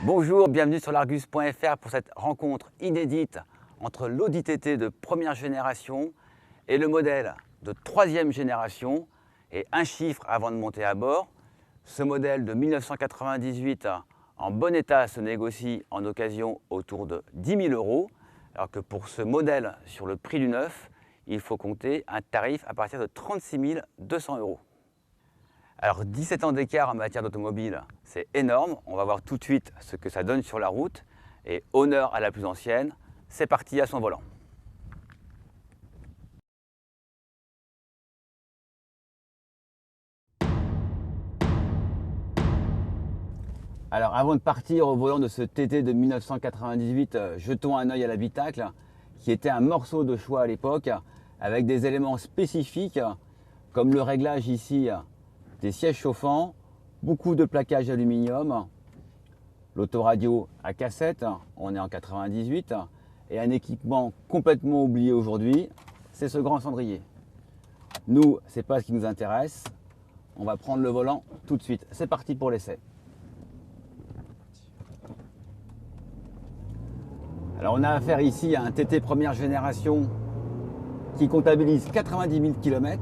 Bonjour, bienvenue sur l'Argus.fr pour cette rencontre inédite entre l'Audi TT de première génération et le modèle de troisième génération. Et un chiffre avant de monter à bord, ce modèle de 1998 en bon état se négocie en occasion autour de 10 000 €, alors que pour ce modèle sur le prix du neuf, il faut compter un tarif à partir de 36 200 €. Alors 17 ans d'écart en matière d'automobile, c'est énorme. On va voir tout de suite ce que ça donne sur la route. Et honneur à la plus ancienne, c'est parti à son volant. Alors avant de partir au volant de ce TT de 1998, jetons un œil à l'habitacle, qui était un morceau de choix à l'époque, avec des éléments spécifiques, comme le réglage ici des sièges chauffants, beaucoup de plaquage aluminium, l'autoradio à cassette, on est en 98, et un équipement complètement oublié aujourd'hui, c'est ce grand cendrier. Nous, c'est pas ce qui nous intéresse, on va prendre le volant tout de suite. C'est parti pour l'essai. Alors on a affaire ici à un TT première génération qui comptabilise 90 000 km.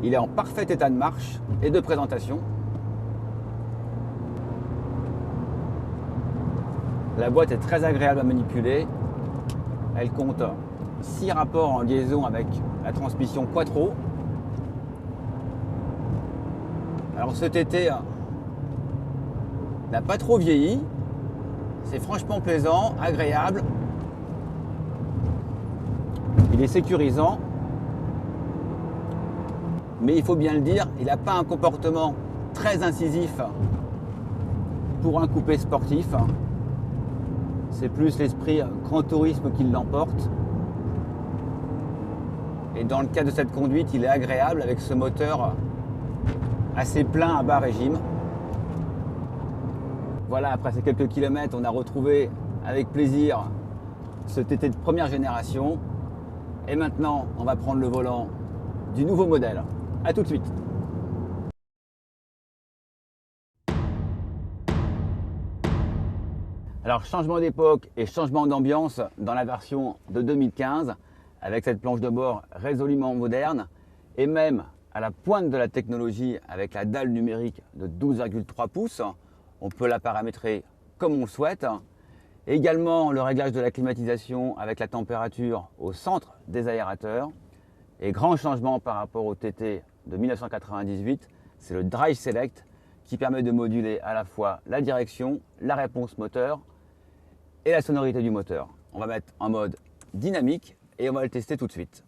Il est en parfait état de marche et de présentation. La boîte est très agréable à manipuler. Elle compte 6 rapports en liaison avec la transmission Quattro. Alors ce TT n'a pas trop vieilli. C'est franchement plaisant, agréable. Il est sécurisant. Mais il faut bien le dire, il n'a pas un comportement très incisif pour un coupé sportif. C'est plus l'esprit grand tourisme qui l'emporte. Et dans le cas de cette conduite, il est agréable avec ce moteur assez plein à bas régime. Voilà, après ces quelques kilomètres, on a retrouvé avec plaisir ce TT de première génération. Et maintenant, on va prendre le volant du nouveau modèle. A tout de suite. Alors changement d'époque et changement d'ambiance dans la version de 2015 avec cette planche de bord résolument moderne et même à la pointe de la technologie avec la dalle numérique de 12,3 pouces. On peut la paramétrer comme on le souhaite. Également le réglage de la climatisation avec la température au centre des aérateurs. Et grand changement par rapport au TT de 1998, c'est le Drive Select qui permet de moduler à la fois la direction, la réponse moteur et la sonorité du moteur. On va mettre en mode dynamique et on va le tester tout de suite.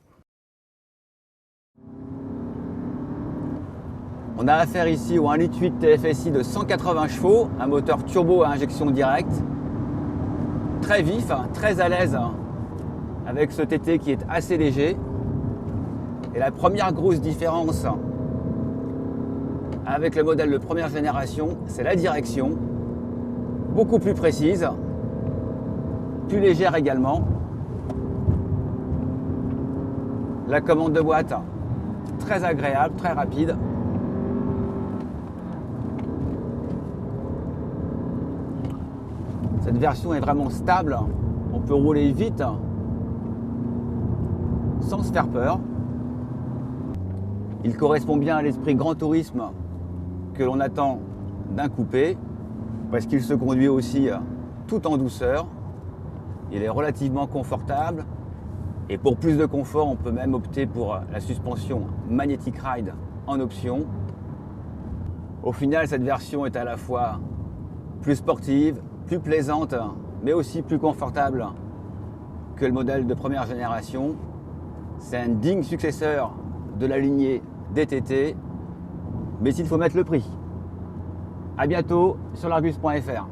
On a affaire ici au 1,8 litre TFSI de 180 chevaux, un moteur turbo à injection directe, très vif, très à l'aise avec ce TT qui est assez léger. Et la première grosse différence avec le modèle de première génération, c'est la direction, beaucoup plus précise, plus légère également. La commande de boîte, très agréable, très rapide. Cette version est vraiment stable, on peut rouler vite sans se faire peur. Il correspond bien à l'esprit grand tourisme que l'on attend d'un coupé, parce qu'il se conduit aussi tout en douceur. Il est relativement confortable et pour plus de confort, on peut même opter pour la suspension Magnetic Ride en option. Au final, cette version est à la fois plus sportive, plus plaisante, mais aussi plus confortable que le modèle de première génération. C'est un digne successeur de la lignée DTT, mais il faut mettre le prix. A bientôt sur l'Argus.fr.